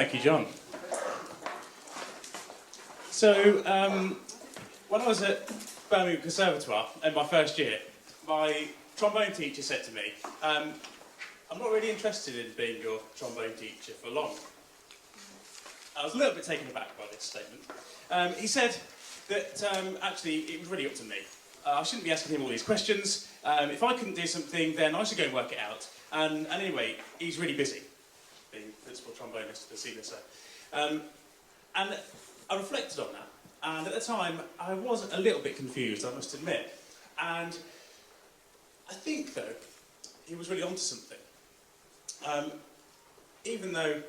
Thank you, John. So, when I was at Birmingham Conservatoire in my first year, my trombone teacher said to me, I'm not really interested in being your trombone teacher for long. I was a little bit taken aback by this statement. He said that actually it was really up to me. I shouldn't be asking him all these questions. If I couldn't do something, then I should go and work it out. And anyway, he's really busy, being principal trombonist for CBSO. And I reflected on that, and at the time I was a little bit confused, I must admit. And I think, though, he was really onto something. Even though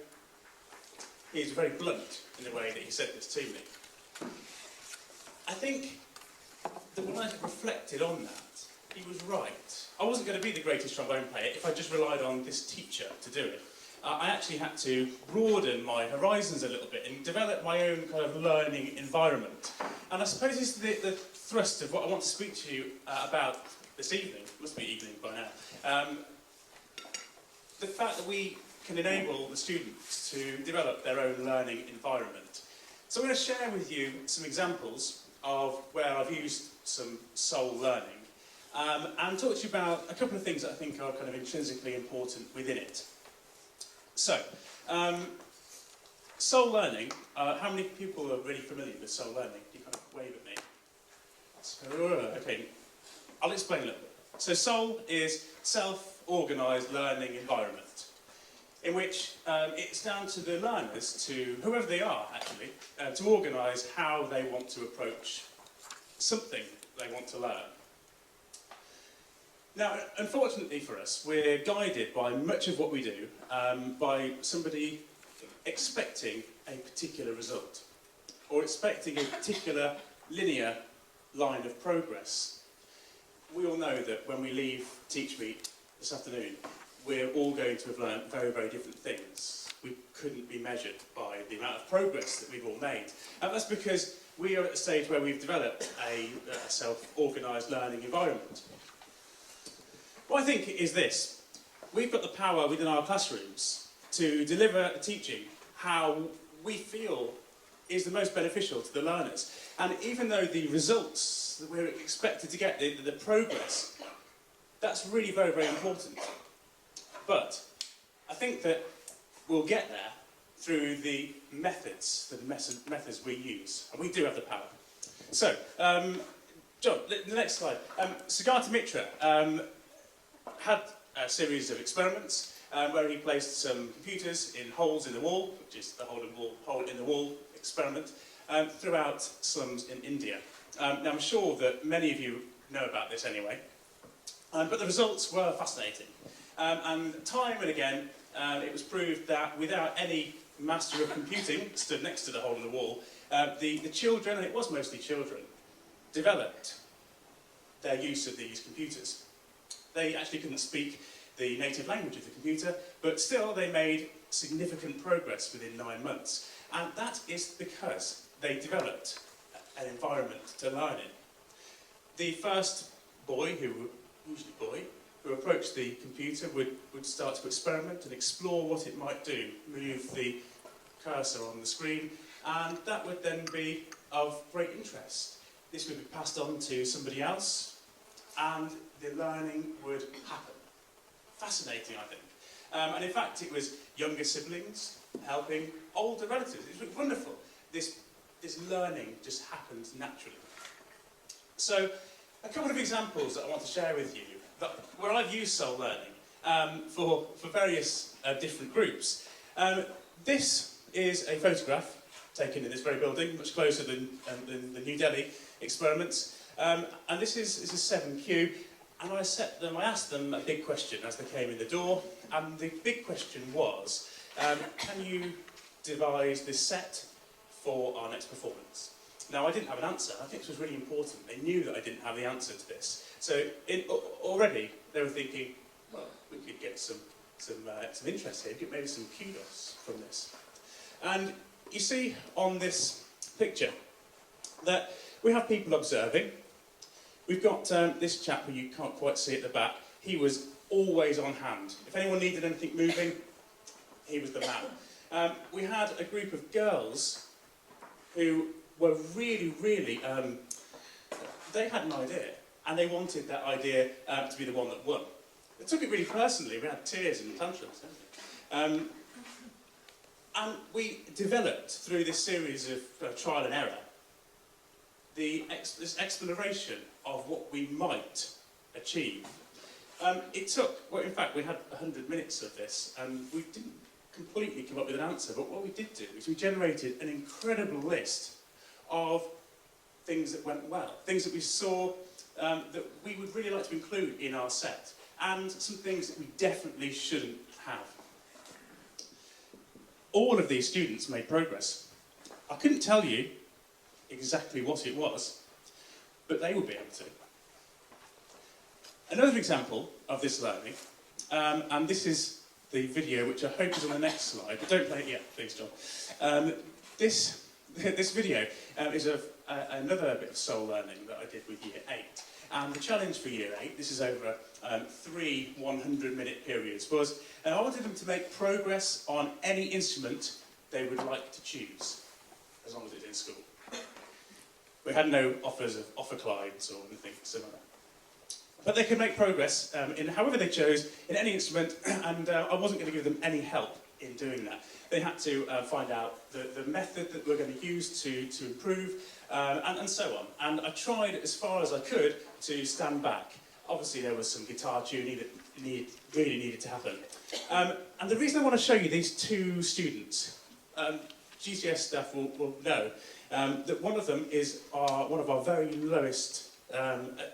he's very blunt in the way that he said this to me, I think that when I reflected on that, he was right. I wasn't going to be the greatest trombone player if I just relied on this teacher to do it. I actually had to broaden my horizons a little bit and develop my own kind of learning environment. And I suppose this is the thrust of what I want to speak to you about this evening. It must be evening by now. The fact that we can enable the students to develop their own learning environment. So I'm going to share with you some examples of where I've used some soul learning and talk to you about a couple of things that I think are kind of intrinsically important within it. So, soul learning, how many people are really familiar with soul learning? You kind of wave at me. So, okay, I'll explain a little bit. So soul is self-organised learning environment, in which it's down to the learners, to whoever they are actually, to organise how they want to approach something they want to learn. Now, unfortunately for us, we're guided by much of what we do by somebody expecting a particular result, or expecting a particular linear line of progress. We all know that when we leave Teach Meet this afternoon, we're all going to have learned very, very different things. We couldn't be measured by the amount of progress that we've all made. And that's because we are at a stage where we've developed a self-organised learning environment. What I think is this: we've got the power within our classrooms to deliver a teaching how we feel is the most beneficial to the learners. And even though the results that we're expected to get, the progress, that's really very, very important. But I think that we'll get there through the methods we use. And we do have the power. So, John, the next slide. Siddhartha Mitra had a series of experiments where he placed some computers in holes in the wall, which is the hole in the wall experiment, throughout slums in India. Now, I'm sure that many of you know about this anyway, but the results were fascinating. And time and again, it was proved that without any master of computing stood next to the hole in the wall, the children, and it was mostly children, developed their use of these computers. They actually couldn't speak the native language of the computer, but still they made significant progress within 9 months. And that is because they developed an environment to learn in. The first boy, usually boy, who approached the computer would start to experiment and explore what it might do, move the cursor on the screen, and that would then be of great interest. This would be passed on to somebody else, and the learning would happen. Fascinating, I think. And in fact, it was younger siblings helping older relatives. It was wonderful. This learning just happened naturally. So, a couple of examples that I want to share with you where I've used soul learning for various different groups. This is a photograph taken in this very building, much closer than the New Delhi experiments. And this is 7Q. And I asked them a big question as they came in the door, and the big question was, can you devise this set for our next performance? Now, I didn't have an answer. I think this was really important. They knew that I didn't have the answer to this. So already they were thinking, well, we could get some interest here, get maybe some kudos from this. And you see on this picture that we have people observing. We've got this chap who you can't quite see at the back. He was always on hand. If anyone needed anything moving, he was the man. we had a group of girls who were really, they had an idea, and they wanted that idea to be the one that won. They took it really personally. We had tears and tantrums. And we developed, through this series of trial and error, this exploration of what we might achieve. It took, well, in fact, we had 100 minutes of this, and we didn't completely come up with an answer, but what we did do is we generated an incredible list of things that went well, things that we saw that we would really like to include in our set, and some things that we definitely shouldn't have. All of these students made progress. I couldn't tell you exactly what it was, but they would be able to. Another example of this learning, and this is the video, which I hope is on the next slide, but don't play it yet, please, John. This video is of another bit of soul learning that I did with Year 8. And the challenge for Year 8, this is over 3 100-minute periods, was I wanted them to make progress on any instrument they would like to choose, as long as it's in school. We had no offers of offerclides or anything similar. But they could make progress in however they chose, in any instrument, and I wasn't going to give them any help in doing that. They had to find out the method that we're going to use to improve, and so on. And I tried as far as I could to stand back. Obviously there was some guitar tuning that really needed to happen. And the reason I want to show you these two students, GCS staff will know that one of them is one of our very lowest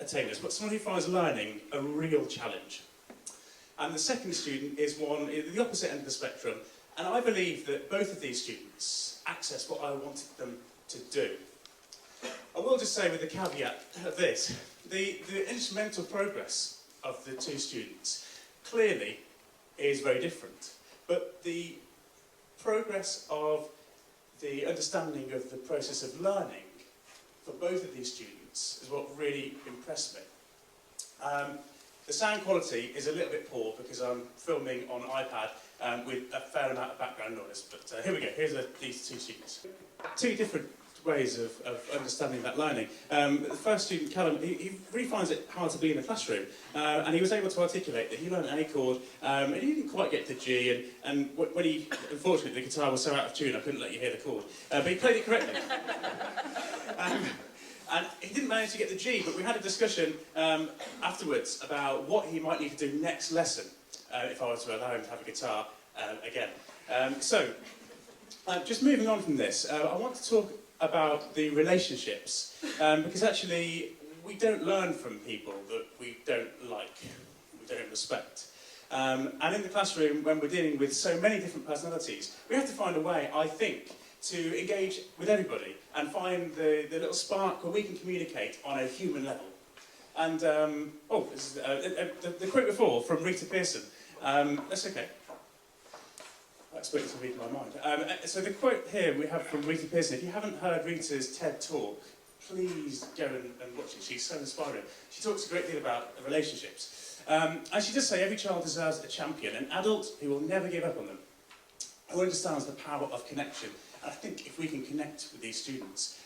attainers, but someone who finds learning a real challenge. And the second student is one at the opposite end of the spectrum, and I believe that both of these students access what I wanted them to do. I will just say with the caveat of this, the instrumental progress of the two students clearly is very different, but the progress of the understanding of the process of learning for both of these students is what really impressed me. The sound quality is a little bit poor because I'm filming on iPad with a fair amount of background noise, but here we go, here's these two students. Two different ways of understanding that learning. The first student, Callum, he really finds it hard to be in the classroom, and he was able to articulate that he learned an A chord, and he didn't quite get to G, and when he, unfortunately the guitar was so out of tune I couldn't let you hear the chord, but he played it correctly. And he didn't manage to get the G, but we had a discussion afterwards about what he might need to do next lesson if I were to allow him to have a guitar again. Just moving on from this, I want to talk about the relationships, because actually we don't learn from people that we don't like, we don't respect. And in the classroom, when we're dealing with so many different personalities, we have to find a way, I think, to engage with everybody and find the little spark where we can communicate on a human level. And, this is, the quote before from Rita Pearson, that's okay. I expect it to read my mind. So the quote here we have from Rita Pearson. If you haven't heard Rita's TED talk, please go and watch it. She's so inspiring. She talks a great deal about relationships. And she does say every child deserves a champion, an adult who will never give up on them, who understands the power of connection. And I think if we can connect with these students,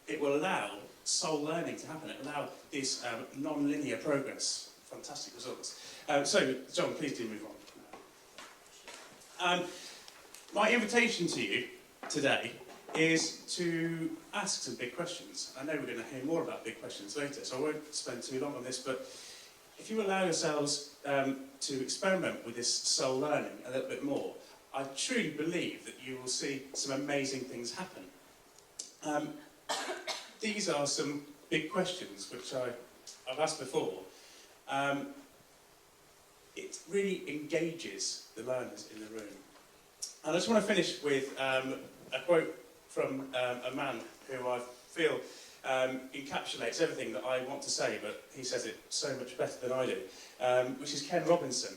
it will allow soul learning to happen. It will allow this non-linear progress. Fantastic results. So, John, please do move on. My invitation to you today is to ask some big questions. I know we're going to hear more about big questions later, so I won't spend too long on this, but if you allow yourselves to experiment with this soul learning a little bit more, I truly believe that you will see some amazing things happen. These are some big questions which I've asked before. It really engages the learners in the room. And I just want to finish with a quote from a man who I feel encapsulates everything that I want to say, but he says it so much better than I do, which is Ken Robinson.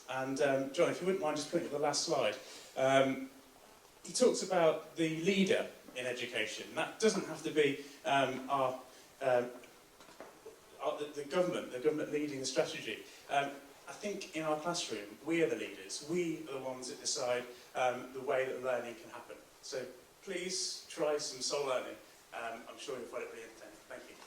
And John, if you wouldn't mind just putting it on the last slide. He talks about the leader in education. That doesn't have to be the government leading the strategy. I think in our classroom, we are the leaders. We are the ones that decide the way that learning can happen. So please try some soul learning. I'm sure you'll find it really entertaining. Thank you.